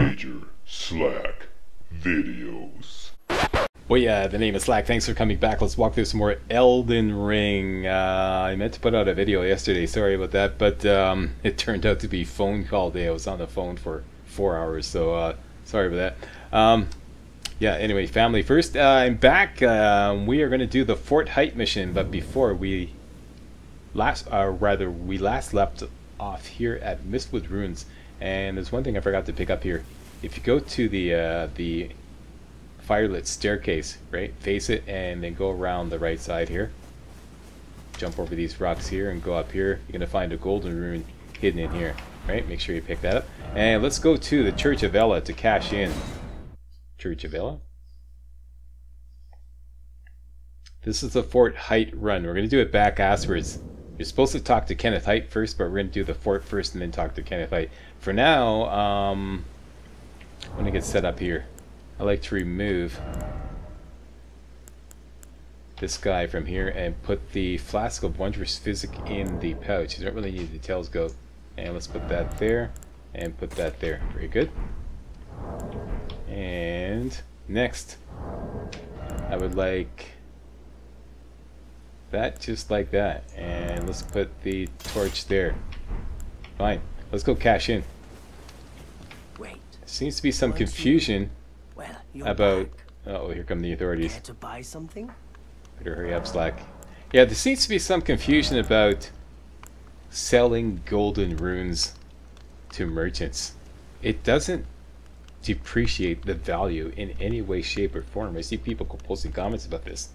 MajorSlackVideos. Well, yeah, the name is Slack. Thanks for coming back. Let's walk through some more Elden Ring. I meant to put out a video yesterday. Sorry about that, but it turned out to be phone call day. I was on the phone for 4 hours, so sorry about that. Yeah, anyway, family first. I'm back. We are going to do the Fort Haight mission, but before we last left off here at Mistwood Ruins, and there's one thing I forgot to pick up here. If you go to the firelit staircase, right, face it and then go around the right side here, jump over these rocks here and go up here, you're gonna find a golden rune hidden in here, right? Make sure you pick that up, and let's go to the Church of Ella to cash in. Church of Ella. This is the Fort Haight run. We're gonna do it back afterwards. You're supposed to talk to Kenneth Haight first, but we're gonna do the fort first and then talk to Kenneth Haight. For now, I'm gonna get set up here. I like to remove this guy from here and put the Flask of Wondrous Physic in the pouch. You don't really need the telescope. And let's put that there and put that there. Very good. And next, I would like that just like that. And let's put the torch there. Fine. Let's go cash in. Wait. There seems to be some confusion about oh, here come the authorities. Care to buy something? Better hurry up, Slack. Yeah, there seems to be some confusion about selling golden runes to merchants. It doesn't depreciate the value in any way, shape, or form. I see people posting comments about this.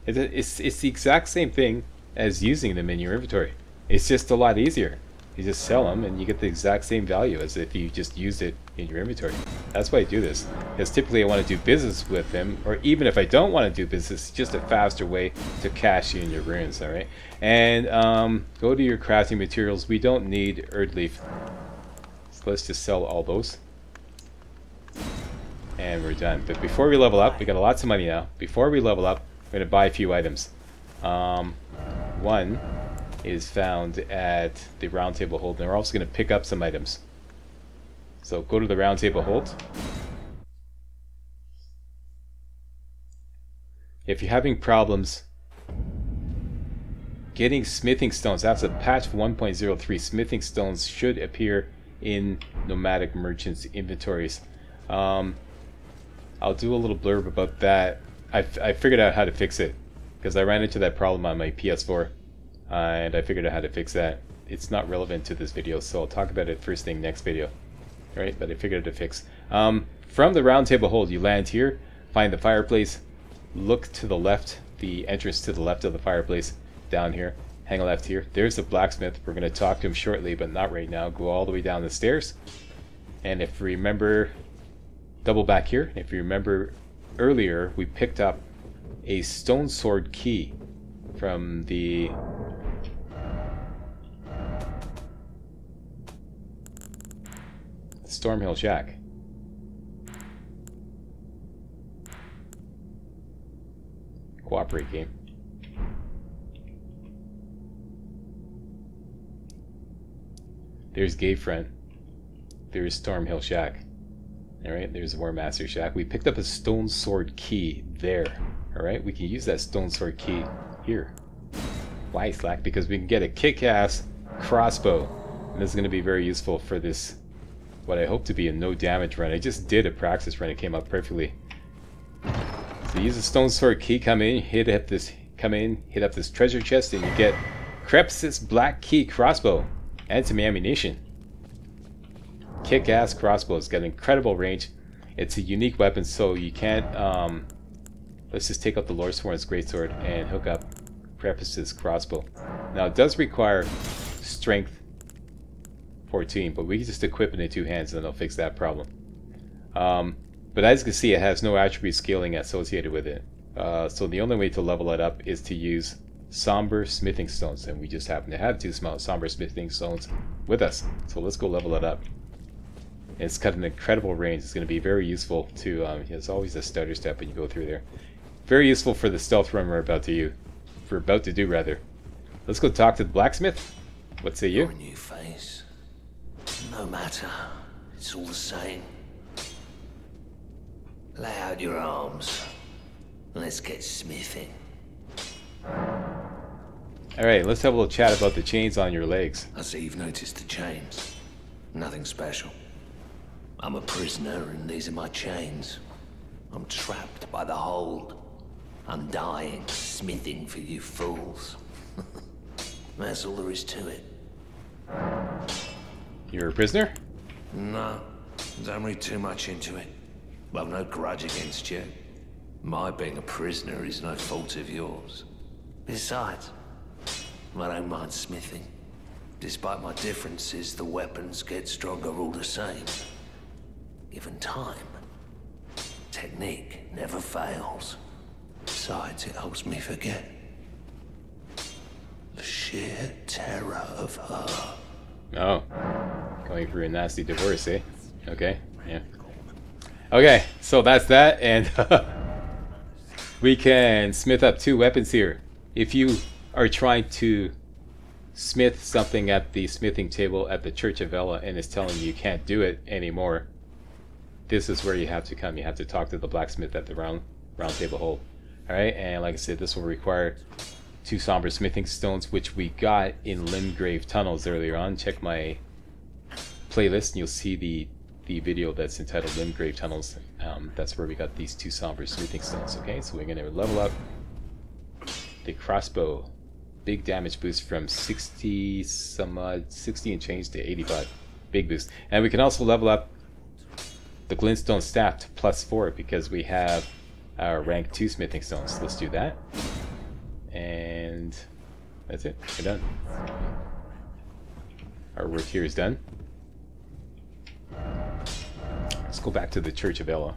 It's the exact same thing as using them in your inventory. It's just a lot easier. You just sell them and you get the exact same value as if you just used it in your inventory. That's why I do this. Because typically I want to do business with them, or even if I don't want to do business, it's just a faster way to cash in your runes, alright? And go to your crafting materials. We don't need Erdleaf. So let's just sell all those. And we're done. But before we level up, we got lots of money now. Before we level up, we're going to buy a few items. One is found at the round table hold, and we're also going to pick up some items. So go to the round table hold. If you're having problems getting smithing stones, that's a patch 1.03. Smithing stones should appear in Nomadic merchants' inventories. I'll do a little blurb about that. I figured out how to fix it because I ran into that problem on my PS4. And I figured out how to fix that. It's not relevant to this video, so I'll talk about it first thing next video. Alright, but I figured out a fix. From the round table hold, you land here, find the fireplace, look to the left, the entrance to the left of the fireplace, down here, hang a left here. There's the blacksmith. We're going to talk to him shortly, but not right now. Go all the way down the stairs. And if you remember, double back here. If you remember earlier, we picked up a stone sword key from the Stormhill Shack. Cooperate, game. There's Gatefront. There's Stormhill Shack. Alright, there's War Master Shack. We picked up a stone sword key there. Alright, we can use that stone sword key here. Why, Slack? Because we can get a kick-ass crossbow. And this is going to be very useful for this, what I hope to be a no damage run. I just did a practice run, it came out perfectly. So use a stone sword key, come in, hit up this treasure chest, and you get Krepsis Black Key crossbow and some ammunition. Kick-ass crossbow. It's got incredible range. It's a unique weapon, so you can't let's just take out the Lordsworn's greatsword and hook up Krepsis crossbow. Now it does require strength 14, but we can just equip it in 2 hands and it'll fix that problem. But as you can see, it has no attribute scaling associated with it. So the only way to level it up is to use somber smithing stones, and we just happen to have 2 somber smithing stones with us. So let's go level it up. And it's got an incredible range. It's going to be very useful to, it's always a starter step when you go through there. Very useful for the stealth run we're about to do rather. Let's go talk to the blacksmith. What say you? Your new face. No matter. It's all the same. Lay out your arms. Let's get smithing. Alright, let's have a little chat about the chains on your legs. I see you've noticed the chains. Nothing special. I'm a prisoner and these are my chains. I'm trapped by the hold. I'm dying, smithing for you fools. That's all there is to it. You're a prisoner? No, don't read too much into it. Well, no grudge against you. My being a prisoner is no fault of yours. Besides, I don't mind smithing. Despite my differences, the weapons get stronger all the same. Given time, technique never fails. Besides, it helps me forget the sheer terror of her. Oh. Going through a nasty divorce, eh? Okay, yeah. Okay, so that's that, and we can smith up 2 weapons here. If you are trying to smith something at the smithing table at the Church of Ella and is telling you can't do it anymore, this is where you have to come. You have to talk to the blacksmith at the round table hole. Alright, and like I said, this will require 2 somber smithing stones, which we got in Limgrave Tunnels earlier on. Check my playlist and you'll see the video that's entitled Limgrave Tunnels. That's where we got these 2 somber smithing stones. Okay, so we're going to level up the crossbow. Big damage boost from 60 and change to 85. Big boost. And we can also level up the glintstone staff to +4 because we have our rank 2 smithing stones. Let's do that. And that's it. We're done. Our work here is done. Let's go back to the Church of Ella.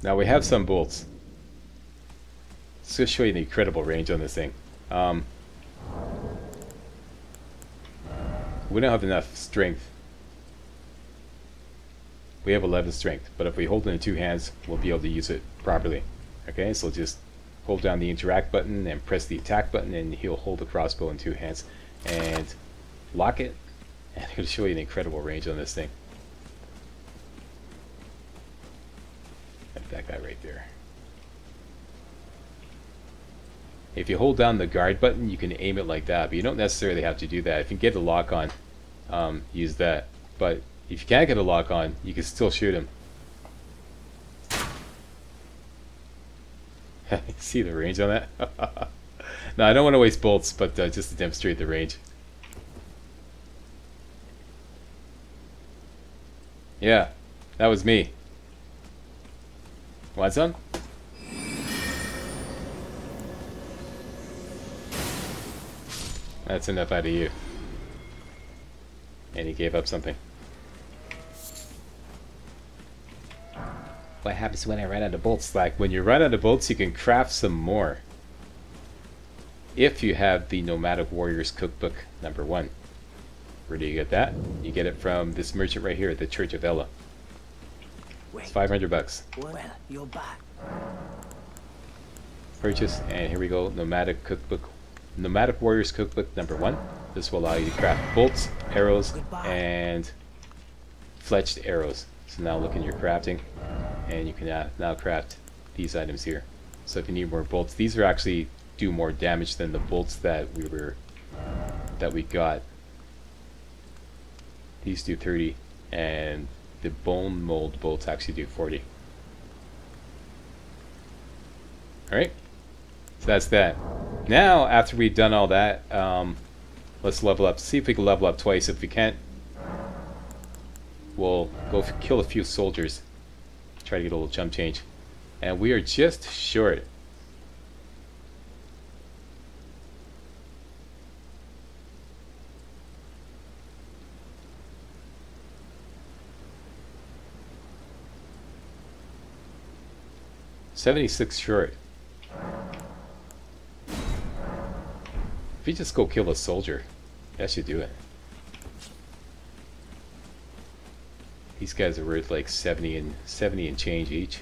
Now we have some bolts. Let's just show you the incredible range on this thing. We don't have enough strength. We have 11 strength, but if we hold it in 2 hands, we'll be able to use it properly. Okay, so just hold down the interact button and press the attack button, and he'll hold the crossbow in 2 hands and lock it. And I'm going to show you the incredible range on this thing. That guy right there. If you hold down the guard button, you can aim it like that, but you don't necessarily have to do that. If you get the lock on, use that. But if you can't get a lock on, you can still shoot him. See the range on that? No, I don't want to waste bolts, but just to demonstrate the range. Yeah, that was me. Want some? That's enough out of you. And he gave up something. What happens when I run out of bolts? Like, when you run out of bolts, you can craft some more. If you have the Nomadic Warriors Cookbook #1. Where do you get that? You get it from this merchant right here at the Church of Ella. It's 500 bucks. Well, you're back. Purchase, and here we go. Nomadic Cookbook, Nomadic Warriors Cookbook #1. This will allow you to craft bolts, arrows, and fletched arrows. So now look in your crafting, and you can now craft these items here. So if you need more bolts, these are actually do more damage than the bolts that we got. These do 30, and the bone mold bolts actually do 40. Alright, so that's that. Now, after we've done all that, let's level up. See if we can level up twice. If we can't, we'll go kill a few soldiers. Try to get a little jump change. And we are just short. $76 short. If you just go kill a soldier, that should do it. These guys are worth like 70 and change each.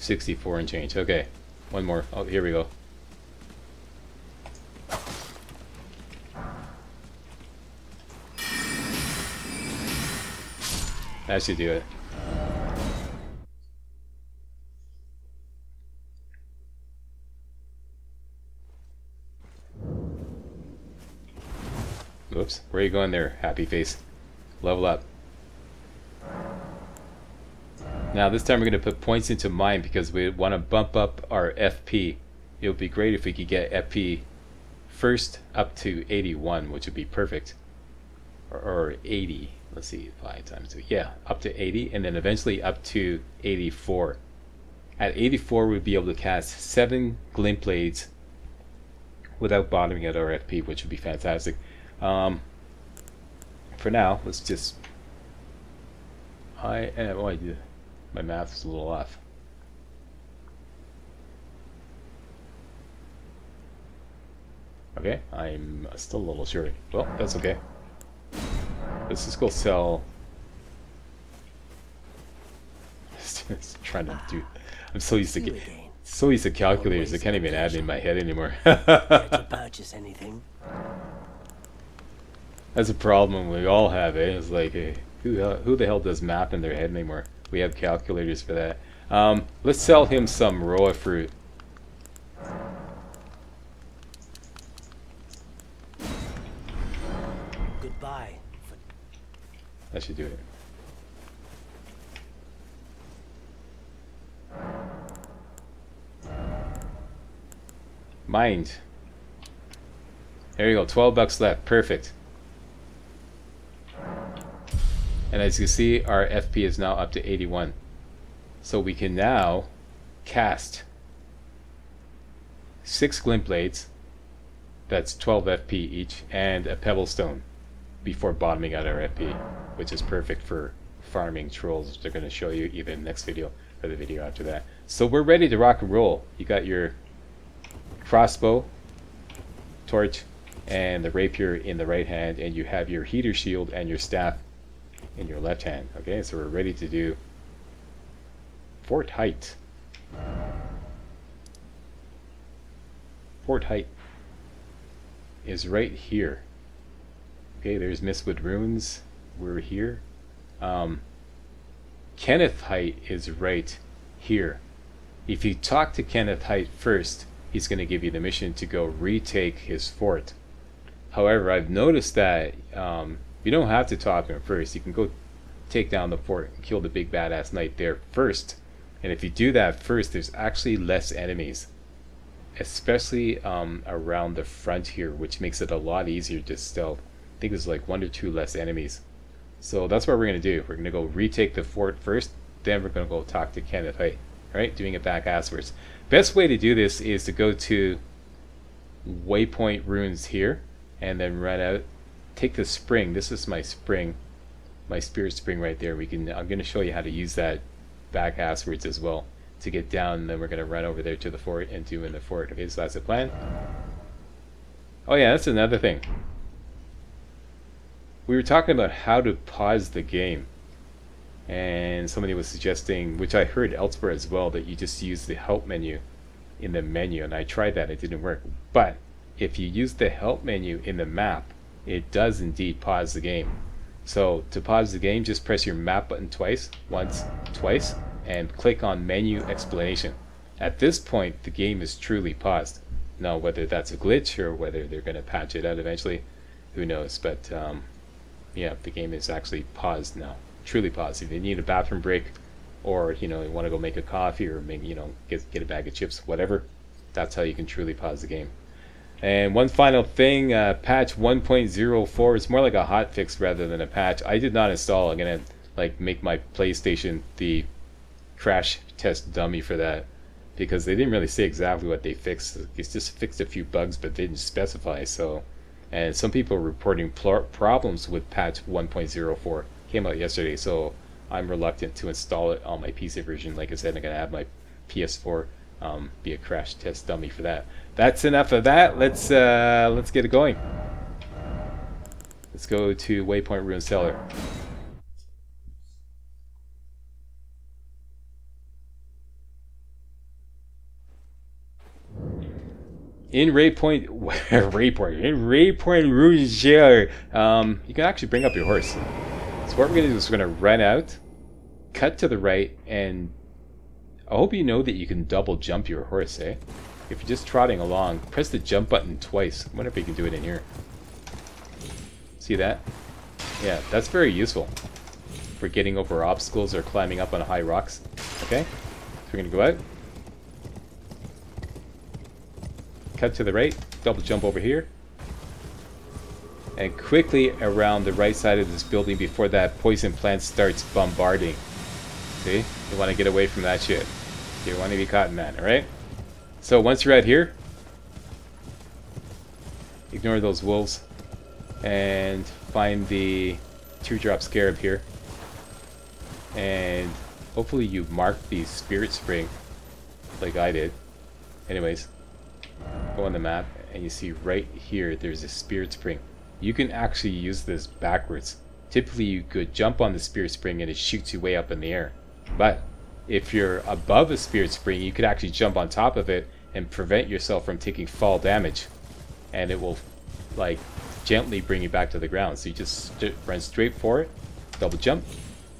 64 and change. Okay, one more. Oh, here we go. That should do it. Whoops, where are you going there, happy face? Level up. Now this time we're going to put points into mine because we want to bump up our FP. It would be great if we could get FP first up to 81, which would be perfect. Or 80. Let's see, 5 times 2. Yeah, up to 80, and then eventually up to 84. At 84, we'd be able to cast 7 glint blades without bottoming at our FP, which would be fantastic. For now, let's just... my math is a little off. Okay, I'm still a little short. Well, that's okay. Let's just go sell. Just trying to do. I'm so used to calculators. I can't even add in my head anymore. Did you purchase anything? That's a problem we all have. It's like, who the hell does math in their head anymore? We have calculators for that. Let's sell him some Roa fruit. Goodbye. That should do it. Mind. There you go, 12 bucks left. Perfect. And as you see, our FP is now up to 81. So we can now cast 6 glint blades. That's 12 FP each, and a pebble stone before bottoming out our FP, which is perfect for farming trolls, which they're going to show you either in the next video or the video after that. So we're ready to rock and roll. You got your crossbow, torch, and the rapier in the right hand, and you have your heater shield and your staff in your left hand. Okay, so we're ready to do Fort Haight. Fort Haight is right here. Okay, there's Mistwood Ruins. We're here. Kenneth Haight is right here. If you talk to Kenneth Haight first, he's going to give you the mission to go retake his fort. However, I've noticed that you don't have to talk to him first. You can go take down the fort and kill the big badass knight there first. And if you do that first, there's actually less enemies, especially around the front here, which makes it a lot easier to stealth. I think there's like 1 or 2 less enemies. So that's what we're going to do. We're going to go retake the fort first, then we're going to go talk to Kenneth Haight. Alright, doing it back asswards. Best way to do this is to go to Waypoint Ruins here, and then run out, take the spring. This is my spring, my spirit spring right there. I'm going to show you how to use that back asswards as well to get down, and then we're going to run over there to the fort and do in the fort. Okay, so that's the plan. Oh yeah, that's another thing. We were talking about how to pause the game, and somebody was suggesting, which I heard elsewhere as well, that you just use the help menu in the menu, and I tried that. It didn't work. But if you use the help menu in the map, it does indeed pause the game. So to pause the game, just press your map button twice, once, twice, and click on menu explanation. At this point, the game is truly paused. Now, whether that's a glitch or whether they're going to patch it out eventually, who knows? But yeah, the game is actually paused now, truly paused. If you need a bathroom break, or you want to go make a coffee, or maybe get a bag of chips, whatever, that's how you can truly pause the game. And one final thing, patch 1.04 is more like a hotfix rather than a patch. I did not install. I'm gonna make my PlayStation the crash test dummy for that, because they didn't really say exactly what they fixed. It's just fixed a few bugs, but they didn't specify. So, and some people are reporting problems with patch 1.04. Came out yesterday, so I'm reluctant to install it on my PC version. Like I said, I'm gonna have my PS4 be a crash test dummy for that. That's enough of that. Let's get it going. Let's go to Waypoint Ruin Cellar. in raid point, in raid point Rouge, you can actually bring up your horse. So what we're gonna do is we're gonna run out, cut to the right, and I hope you know that you can double jump your horse, eh? If you're just trotting along, press the jump button twice. I wonder if you can do it in here. See that? Yeah, that's very useful for getting over obstacles or climbing up on high rocks. Okay, so we're gonna go out, cut to the right, double jump over here, and quickly around the right side of this building before that poison plant starts bombarding. See? You want to get away from that shit. You don't want to be caught in that, alright? So once you're out here, ignore those wolves and find the teardrop scarab here. And hopefully you've marked the spirit spring like I did. Anyways, go on the map and you see right here there's a spirit spring. You can actually use this backwards. Typically you could jump on the spirit spring and it shoots you way up in the air. But if you're above a spirit spring, you could actually jump on top of it and prevent yourself from taking fall damage. And it will like gently bring you back to the ground. So you just run straight for it, double jump,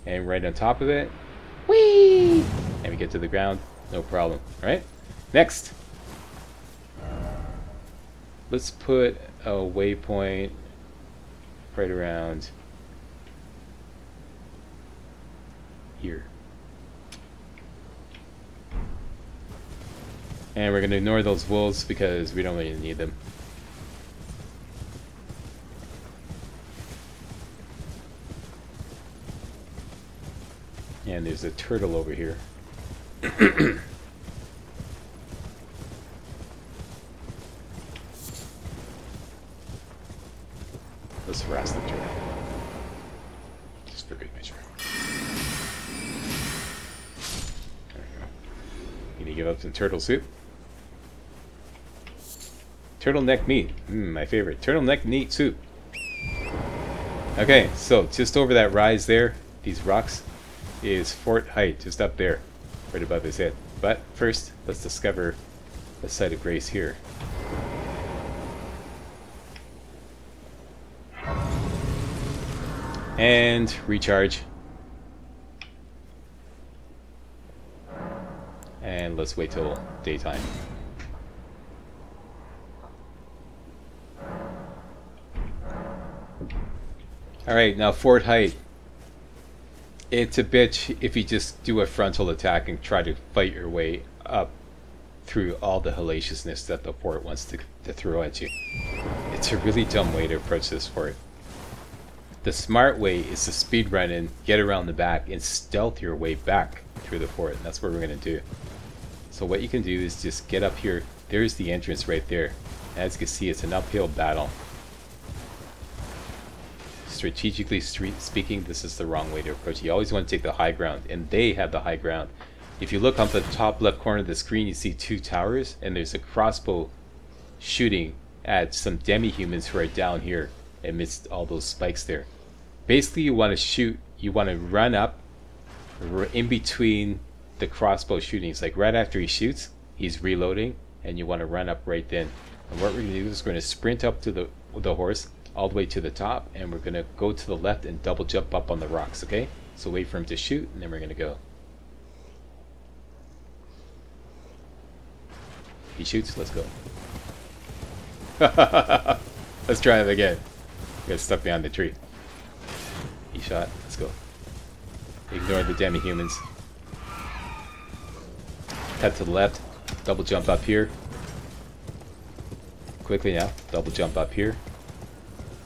and right on top of it, whee! And we get to the ground, no problem. Alright? Next! Let's put a waypoint right around here. And we're going to ignore those wolves because we don't really need them. And there's a turtle over here. Let's harass the turtle. Just for good measure. There we go. You need to give up some turtle soup. Turtleneck meat. My favorite. Turtleneck meat soup. Okay, so just over that rise there, these rocks, is Fort Haight, just up there, right above his head. But first, let's discover the site of grace here. And recharge. And let's wait till daytime. Alright, now Fort Haight. It's a bitch if you just do a frontal attack and try to fight your way up through all the hellaciousness that the fort wants to throw at you. It's a really dumb way to approach this fort. The smart way is to speed run in, get around the back, and stealth your way back through the fort. And that's what we're going to do. So what you can do is just get up here. There's the entrance right there. As you can see, it's an uphill battle. Strategically speaking, this is the wrong way to approach. You always want to take the high ground, and they have the high ground. If you look up at the top left corner of the screen, you see two towers, and there's a crossbow shooting at some demi-humans who are down here amidst all those spikes there. Basically, you want to shoot, you want to run up in between the crossbow shootings. Like right after he shoots, he's reloading, and you want to run up right then. And what we're going to do is we're going to sprint up to the horse, all the way to the top, and we're going to go to the left and double jump up on the rocks, okay? So wait for him to shoot, and then we're going to go. He shoots, let's go. Let's try it again. Get stuck behind the tree. He shot, let's go. Ignore the demi-humans. Cut to the left, double jump up here. Quickly now, double jump up here.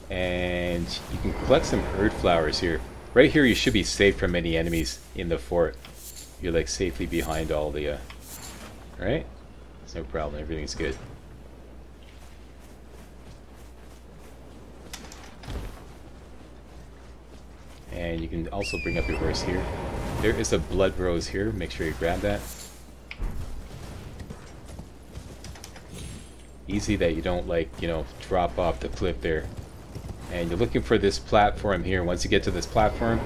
And you can collect some Earth flowers here. Right here you should be safe from any enemies in the fort. You're like safely behind all the alright? It's no problem, everything's good. And you can also bring up your horse here. There is a blood rose here, make sure you grab that. Easy that you don't, like, you know, drop off the cliff there. And you're looking for this platform here. Once you get to this platform,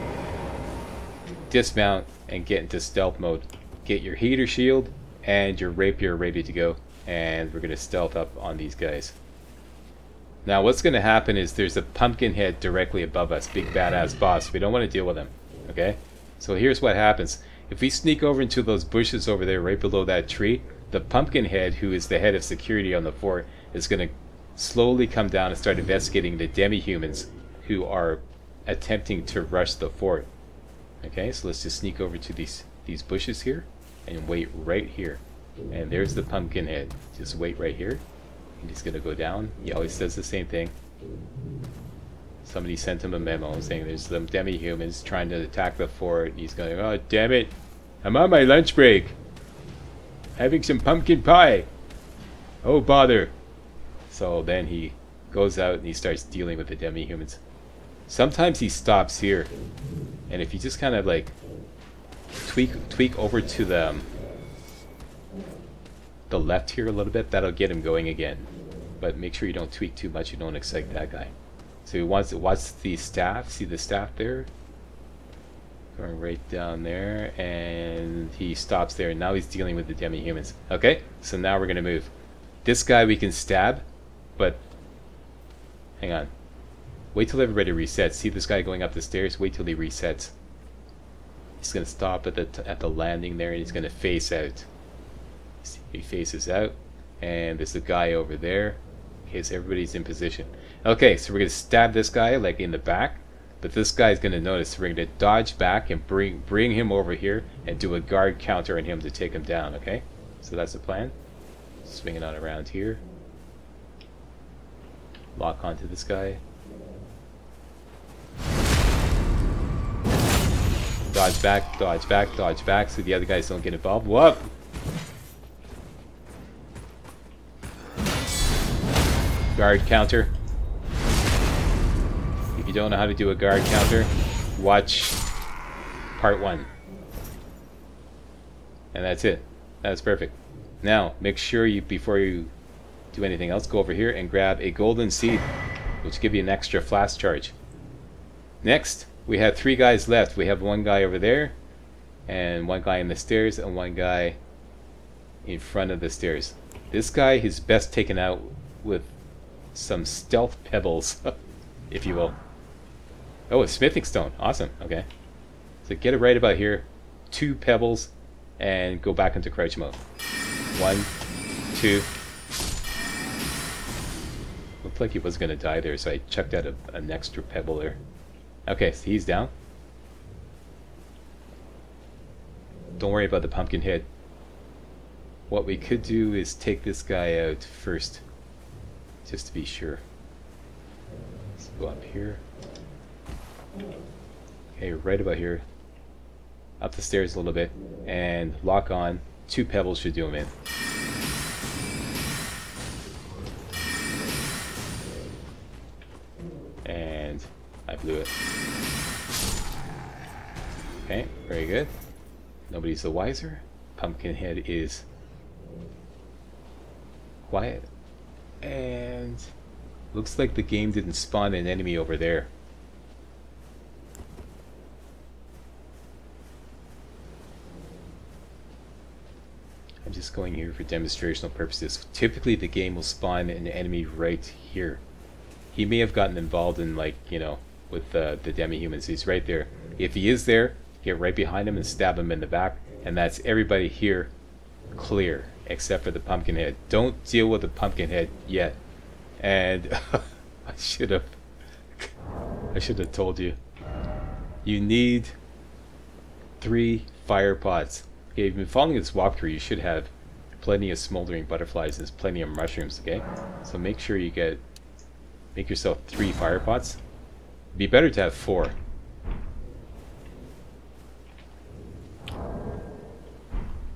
dismount and get into stealth mode. Get your heater shield and your rapier ready to go. and we're going to stealth up on these guys. Now what's going to happen is there's a pumpkin head directly above us, big badass boss. We don't want to deal with him, okay? So here's what happens. If we sneak over into those bushes over there right below that tree, the pumpkin head, who is the head of security on the fort, is going to slowly come down and start investigating the demi-humans who are attempting to rush the fort. Okay, so let's just sneak over to these bushes here and wait right here. And there's the pumpkin head. Just wait right here. And he's gonna go down. He always does the same thing. Somebody sent him a memo saying there's some demi-humans trying to attack the fort. And he's going, oh damn it, I'm on my lunch break, having some pumpkin pie. Oh bother. So then he goes out and he starts dealing with the demi-humans. Sometimes he stops here, and if you just kind of like tweak over to the left here a little bit, that'll get him going again. But make sure you don't tweak too much, you don't excite that guy. So he wants the staff. See the staff there? Going right down there, and he stops there, and now he's dealing with the demi-humans. Okay, so now we're gonna move. This guy we can stab, but hang on. Wait till everybody resets. See this guy going up the stairs? Wait till he resets. He's gonna stop at the landing there, and he's gonna face out. He faces out, and there's a guy over there. Okay, so everybody's in position. Okay, so we're gonna stab this guy like in the back, but this guy's gonna notice. So we're gonna dodge back and bring him over here and do a guard counter on him to take him down. Okay, so that's the plan. Swinging on around here. Lock onto this guy. Dodge back, dodge back, dodge back, so the other guys don't get involved. Whoop! Guard counter. If you don't know how to do a guard counter, watch part 1. And that's it. That's perfect. Now, make sure you, before you do anything else, go over here and grab a golden seed, which give you an extra flask charge. Next, we have 3 guys left. We have 1 guy over there, and 1 guy in the stairs, and 1 guy in front of the stairs. This guy is best taken out with some stealth pebbles, if you will. Oh, a smithing stone. Awesome. Okay. So get it right about here. 2 pebbles, and go back into crouch mode. 1, 2. Looked like he was going to die there, so I chucked out an extra pebble there. Okay, so he's down. Don't worry about the pumpkin head. What we could do is take this guy out first, just to be sure. Let's go up here. Okay, right about here. Up the stairs a little bit, and lock on. 2 pebbles should do him in. And I blew it. Okay, very good. Nobody's the wiser. Pumpkinhead is quiet. And looks like the game didn't spawn an enemy over there. I'm just going here for demonstrational purposes. Typically the game will spawn an enemy right here. He may have gotten involved in, like, you know, with the demi-humans. He's right there. If he is there, get right behind him and stab him in the back, and that's everybody here clear except for the pumpkinhead. Don't deal with the pumpkinhead yet. And I should have told you. You need 3 fire pots. Okay, if you've been following this walkthrough, you should have plenty of smoldering butterflies and plenty of mushrooms. Okay, so make sure you make yourself 3 fire pots. It'd be better to have 4.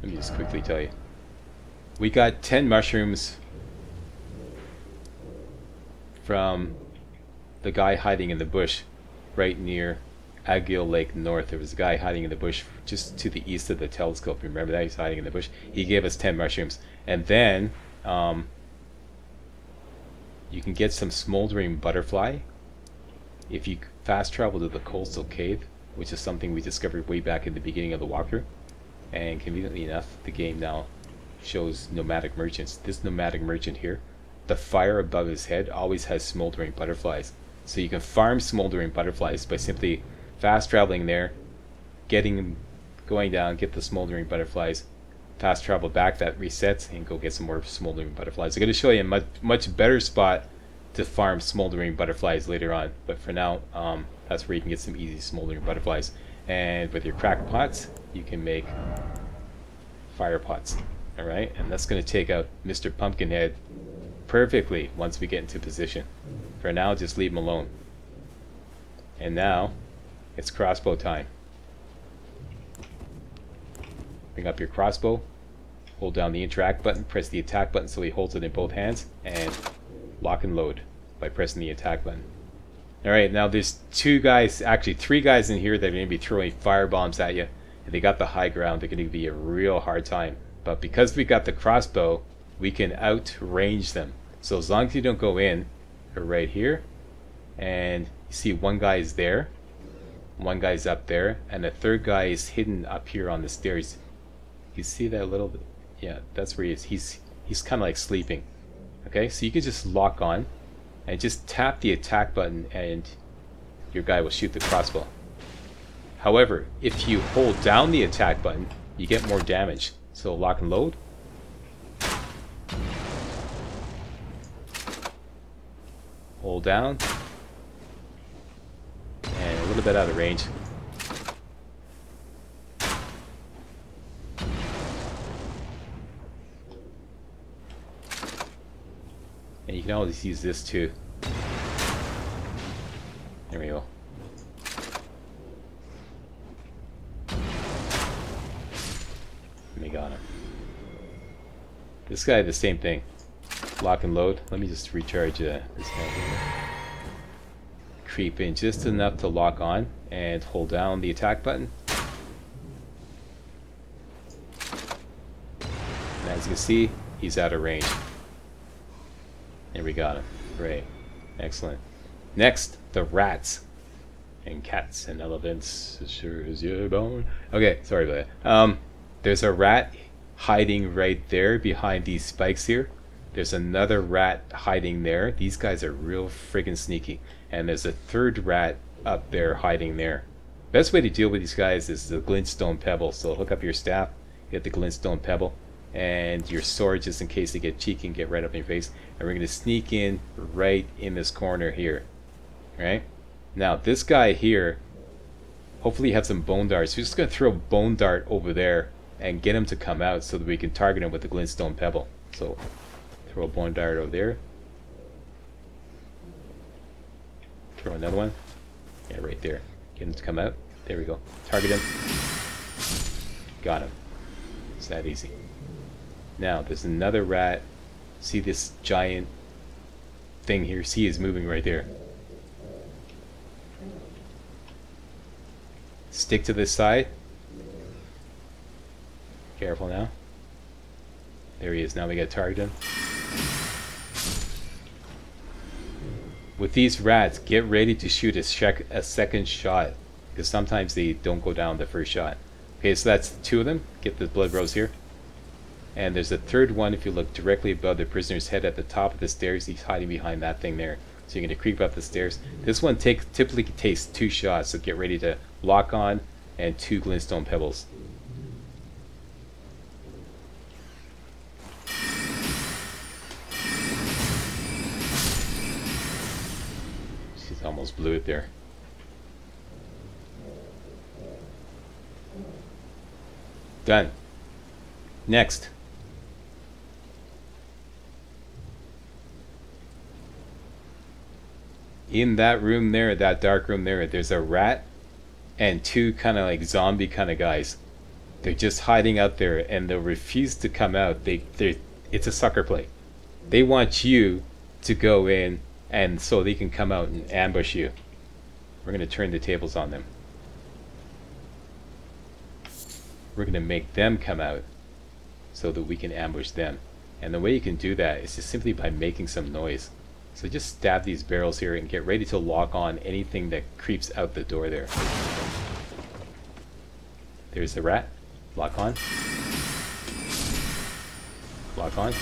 Let me just quickly tell you. We got 10 mushrooms from the guy hiding in the bush right near Agil Lake North. There was a guy hiding in the bush just to the east of the telescope. Remember that? He's hiding in the bush. He gave us 10 mushrooms. And then you can get some smoldering butterfly if you fast travel to the coastal cave, which is something we discovered way back in the beginning of the walkthrough. And conveniently enough, the game now shows nomadic merchants. This nomadic merchant here, the fire above his head always has smoldering butterflies. So you can farm smoldering butterflies by simply fast traveling there, going down, get the smoldering butterflies, fast travel back, that resets, and go get some more smoldering butterflies. I'm going to show you a much better spot to farm smoldering butterflies later on, but for now, that's where you can get some easy smoldering butterflies. And with your cracked pots, you can make fire pots. Alright, and that's going to take out Mr. Pumpkinhead perfectly once we get into position. For now, just leave him alone. And now, it's crossbow time. Bring up your crossbow, hold down the interact button, press the attack button so he holds it in both hands, and lock and load by pressing the attack button. Alright, now there's three guys in here that are going to be throwing fire bombs at you. And they got the high ground, they're going to be a real hard time. But because we got the crossbow, we can outrange them. So as long as you don't go in, you're right here, and you see one guy is there, one guy's up there, and the third guy is hidden up here on the stairs. You see that little bit? Yeah, that's where he is. He's kind of like sleeping. Okay, so you can just lock on and just tap the attack button and your guy will shoot the crossbow. However, if you hold down the attack button, you get more damage. So lock and load. Hold down. And a little bit out of range. And you can always use this too. There we go. And we got him. This guy, the same thing. Lock and load. Let me just recharge this guy here. Creep in just enough to lock on and hold down the attack button. And as you can see, he's out of range. And we got him. Great. Excellent. Next, the rats. And cats and elephants. Sure as your bone. Okay, sorry about that. There's a rat hiding right there behind these spikes here. There's another rat hiding there. These guys are real friggin' sneaky. And there's a third rat up there hiding there. Best way to deal with these guys is the glintstone pebble. So hook up your staff, get the glintstone pebble, and your sword just in case they get cheeky and get right up in your face. And we're going to sneak in right in this corner here. Alright? Now this guy here, hopefully you have some bone darts. We're just going to throw a bone dart over there and get him to come out so that we can target him with the glintstone pebble. So throw a bone dart over there. Throw another one. Yeah, right there. Get him to come out. There we go. Target him. Got him. It's that easy. Now, there's another rat. See this giant thing here? See, is moving right there. Stick to this side. Careful now. There he is. Now we gotta target him. With these rats, get ready to shoot a second shot, because sometimes they don't go down the first shot. Okay, so that's two of them. Get the blood rose here. And there's a third one. If you look directly above the prisoner's head at the top of the stairs, he's hiding behind that thing there. So you're going to creep up the stairs. This one typically takes 2 shots, so get ready to lock on and 2 glintstone pebbles. She's almost blew it there. Done. Next. In that room there, that dark room there, there's a rat and 2 kind of like zombie kind of guys. They're just hiding out there and they'll refuse to come out. It's a sucker play. They want you to go in and so they can come out and ambush you. We're going to turn the tables on them. We're going to make them come out so that we can ambush them. And the way you can do that is just simply by making some noise. So just stab these barrels here and get ready to lock on anything that creeps out the door there. There's the rat. Lock on. Lock on.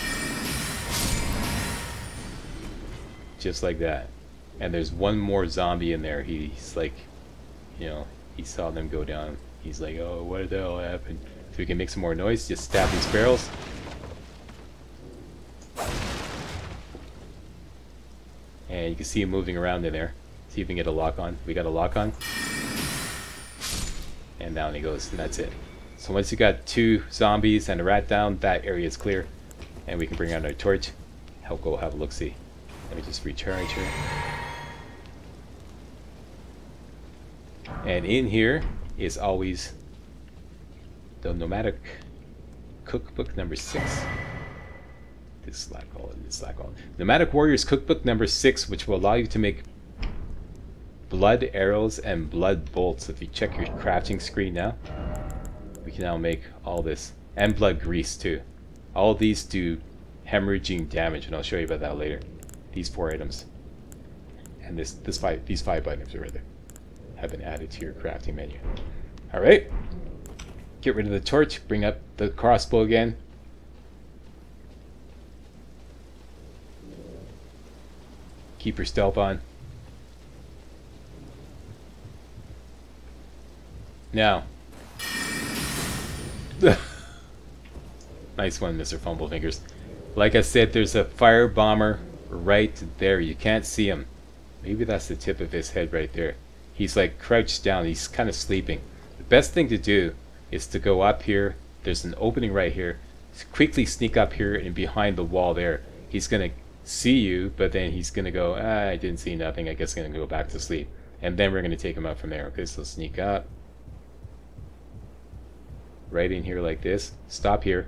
Just like that. And there's one more zombie in there. He's like, you know, he saw them go down. He's like, oh, what the hell happened? If we can make some more noise, just stab these barrels. And you can see him moving around in there. See if we can get a lock on. We got a lock on. And down he goes, and that's it. So once you got 2 zombies and a rat down, that area is clear. And we can bring out our torch. I'll go have a look-see. Let me just recharge here. And in here is always the Nomadic Cookbook number 6. Nomadic Warriors Cookbook number 6, which will allow you to make blood arrows and blood bolts. If you check your crafting screen now, we can now make all this, and blood grease too. All these do hemorrhaging damage, and I'll show you about that later. These 4 items, and these 5 items rather, have been added to your crafting menu. All right, get rid of the torch. Bring up the crossbow again. Keep your stealth on. Now. Nice one, Mr. Fumblefingers. Like I said, there's a fire bomber right there. You can't see him. Maybe that's the tip of his head right there. He's like crouched down. He's kind of sleeping. The best thing to do is to go up here. There's an opening right here. Quickly sneak up here and behind the wall there. He's going to see you, but then he's going to go, I didn't see nothing. I guess I'm going to go back to sleep. And then we're going to take him out from there. Okay, so sneak up. Right in here like this. Stop here.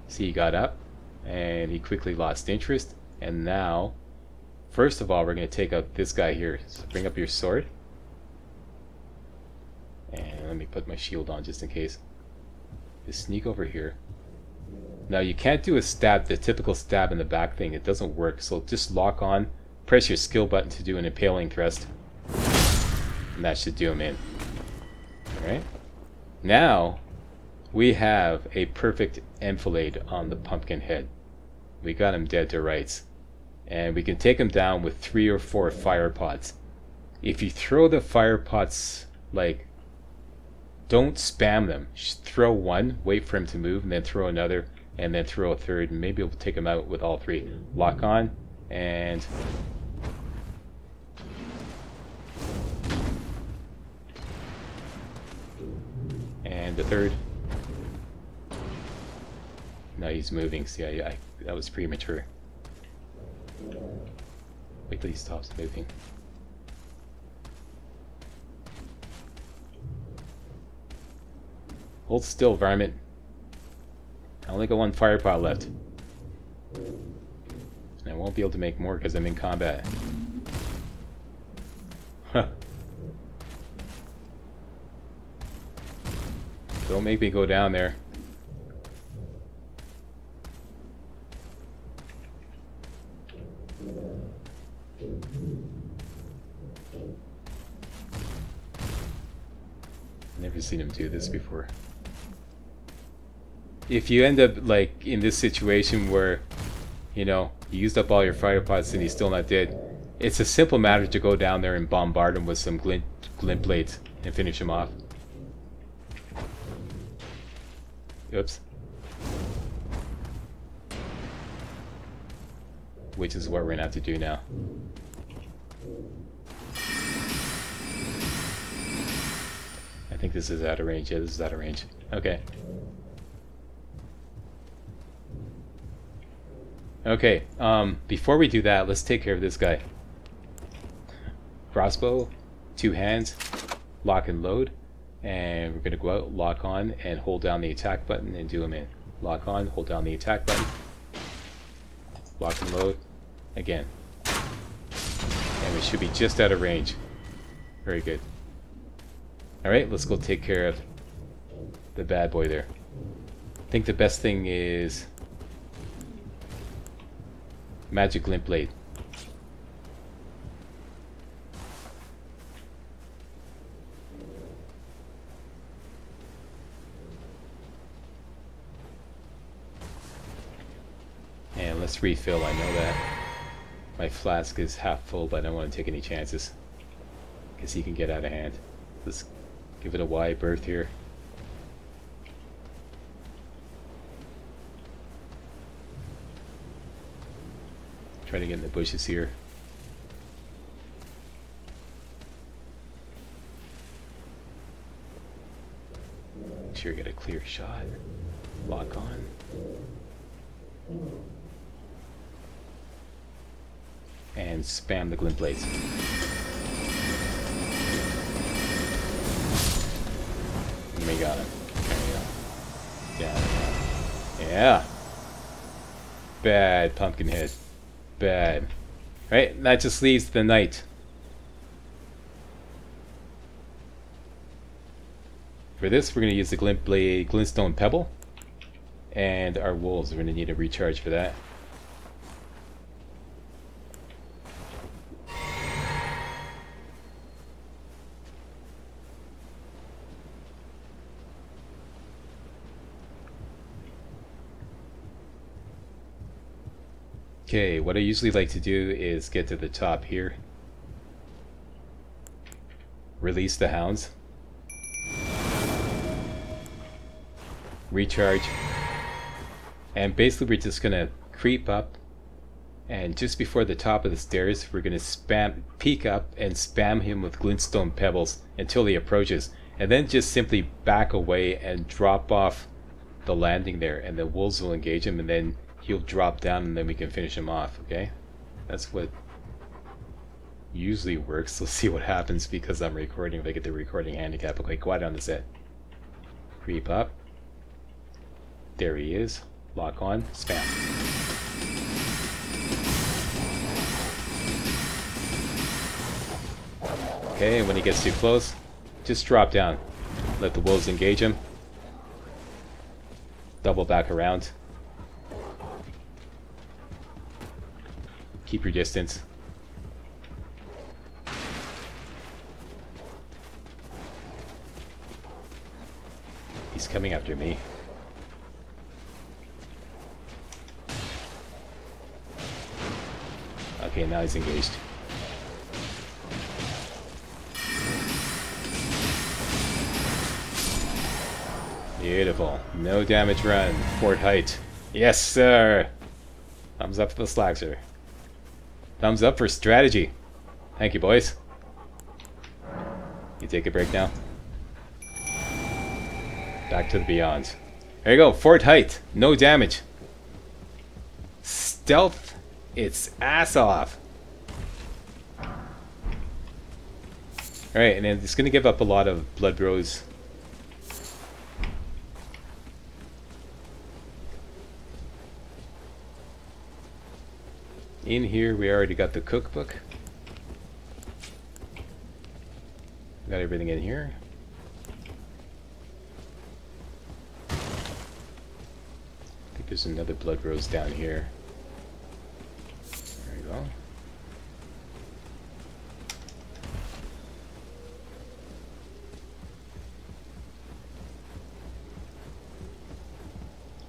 See, he got up. And he quickly lost interest. And now, first of all, we're going to take out this guy here. So bring up your sword. And let me put my shield on just in case. Just sneak over here. Now you can't do a stab, the typical stab in the back thing. It doesn't work. So just lock on. Press your skill button to do an impaling thrust. And that should do him in. Alright. Now, we have a perfect enfilade on the pumpkin head. We got him dead to rights. And we can take him down with 3 or 4 fire pots. If you throw the fire pots, like, don't spam them. Just throw one, wait for him to move, and then throw another, and then throw a third, and maybe we'll take him out with all 3. Lock on, and... and the third. Now he's moving. See, that was premature. Wait till he stops moving. Hold still, varmint. I only got 1 fire pot left. And I won't be able to make more because I'm in combat. Huh. Don't make me go down there. Never seen him do this before. If you end up like in this situation where, you know, you used up all your fire pots and he's still not dead, it's a simple matter to go down there and bombard him with some glint blades and finish him off. Oops. Which is what we're gonna have to do now. I think this is out of range. Yeah, this is out of range. Okay. Okay, before we do that, let's take care of this guy. Crossbow, 2 hands, lock and load, and we're going to go out, lock on, and hold down the attack button and do him in. Lock on, hold down the attack button, lock and load, again. And we should be just out of range. Very good. Alright, let's go take care of the bad boy there. I think the best thing is magic glint blade. must refill, I know that. My flask is half full, but I don't want to take any chances. Because he can get out of hand. Let's give it a wide berth here. Try to get in the bushes here. Make sure you get a clear shot. Lock on. And spam the glint blades. And we got him. There we go. Down. Yeah. Bad pumpkin head. Bad. Right, that just leaves the knight. For this, we're going to use the glint blade, glintstone pebble, and our wolves. We're going to need a recharge for that. Okay, what I usually like to do is get to the top here, release the hounds, recharge, and basically we're just gonna creep up, and just before the top of the stairs we're gonna peek up and spam him with glintstone pebbles until he approaches, and then just simply back away and drop off the landing there, and the wolves will engage him, and then he'll drop down, and then we can finish him off. Okay, that's what usually works. Let's see what happens because I'm recording. If I get the recording handicap, okay, quiet on the set. Creep up. There he is. Lock on. Spam. Okay, and when he gets too close, just drop down. Let the wolves engage him. Double back around. Keep your distance. He's coming after me. Okay, now he's engaged. Beautiful. No damage run. Fort Haight. Yes, sir! Thumbs up for the Slackser. Thumbs up for strategy. Thank you, boys. You take a break now. Back to the beyond. There you go, Fort Haight. No damage. Stealth its ass off. Alright, and then it's going to give up a lot of blood rose. In here, we already got the cookbook. Got everything in here. I think there's another blood rose down here. There we go.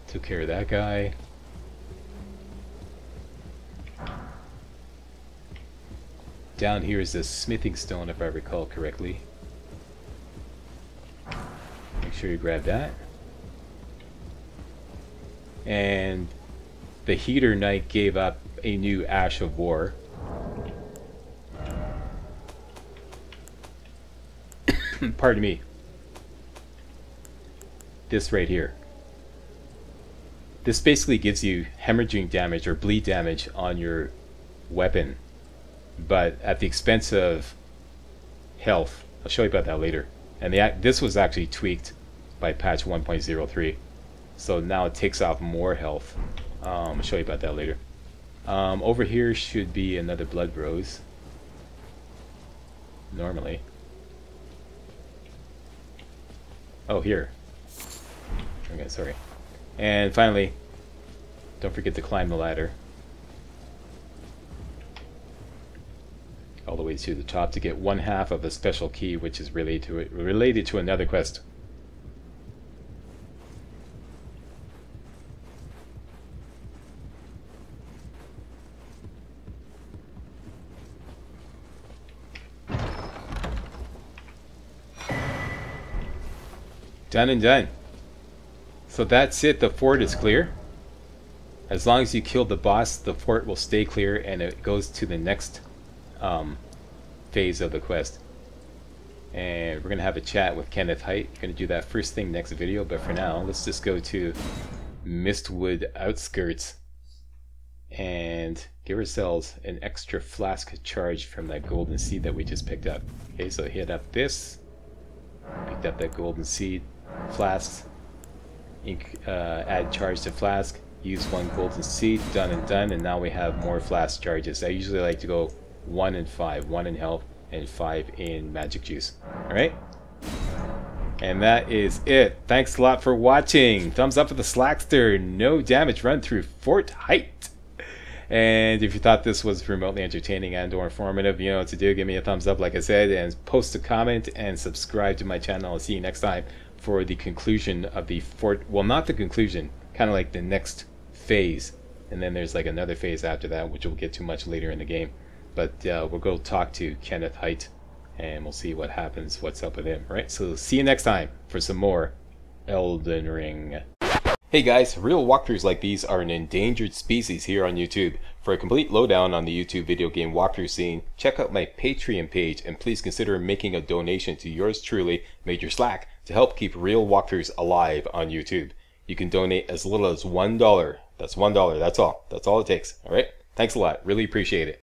Took care of that guy. Down here is the smithing stone, if I recall correctly. Make sure you grab that. And the Heater Knight gave up a new Ash of War. Pardon me. This right here. This basically gives you hemorrhaging damage or bleed damage on your weapon, but at the expense of health. I'll show you about that later. And this was actually tweaked by patch 1.03, so now it takes off more health. I'll show you about that later. Over here should be another blood rose normally. Oh, here. Okay, sorry. And finally, don't forget to climb the ladder all the way to the top to get 1/2 of a special key, which is related to another quest. Done and done. So that's it. The fort is clear. As long as you kill the boss, the fort will stay clear and it goes to the next phase of the quest. And we're going to have a chat with Kenneth Haight. Going to do that first thing next video, but for now, let's just go to Mistwood Outskirts and give ourselves an extra flask charge from that golden seed that we just picked up. Okay, so hit up this, picked up that golden seed, flasks, add charge to flask, use 1 golden seed, done and done, and now we have more flask charges. I usually like to go 1 and 5, 1 in health and 5 in magic juice. Alright? And that is it. Thanks a lot for watching. Thumbs up for the Slackster. No damage run through Fort Haight. And if you thought this was remotely entertaining and or informative, you know what to do. Give me a thumbs up like I said, and post a comment and subscribe to my channel. I'll see you next time for the conclusion of the fort. Well, not the conclusion, kind of like the next phase. And then there's like another phase after that, which we'll get to much later in the game. But we'll go talk to Kenneth Haight and we'll see what happens, what's up with him. Right, so see you next time for some more Elden Ring. Hey guys, real walkthroughs like these are an endangered species here on YouTube. For a complete lowdown on the YouTube video game walkthrough scene, check out my Patreon page and please consider making a donation to yours truly, Major Slack, to help keep real walkthroughs alive on YouTube. You can donate as little as $1. That's $1, that's all. That's all it takes. Alright? Thanks a lot. Really appreciate it.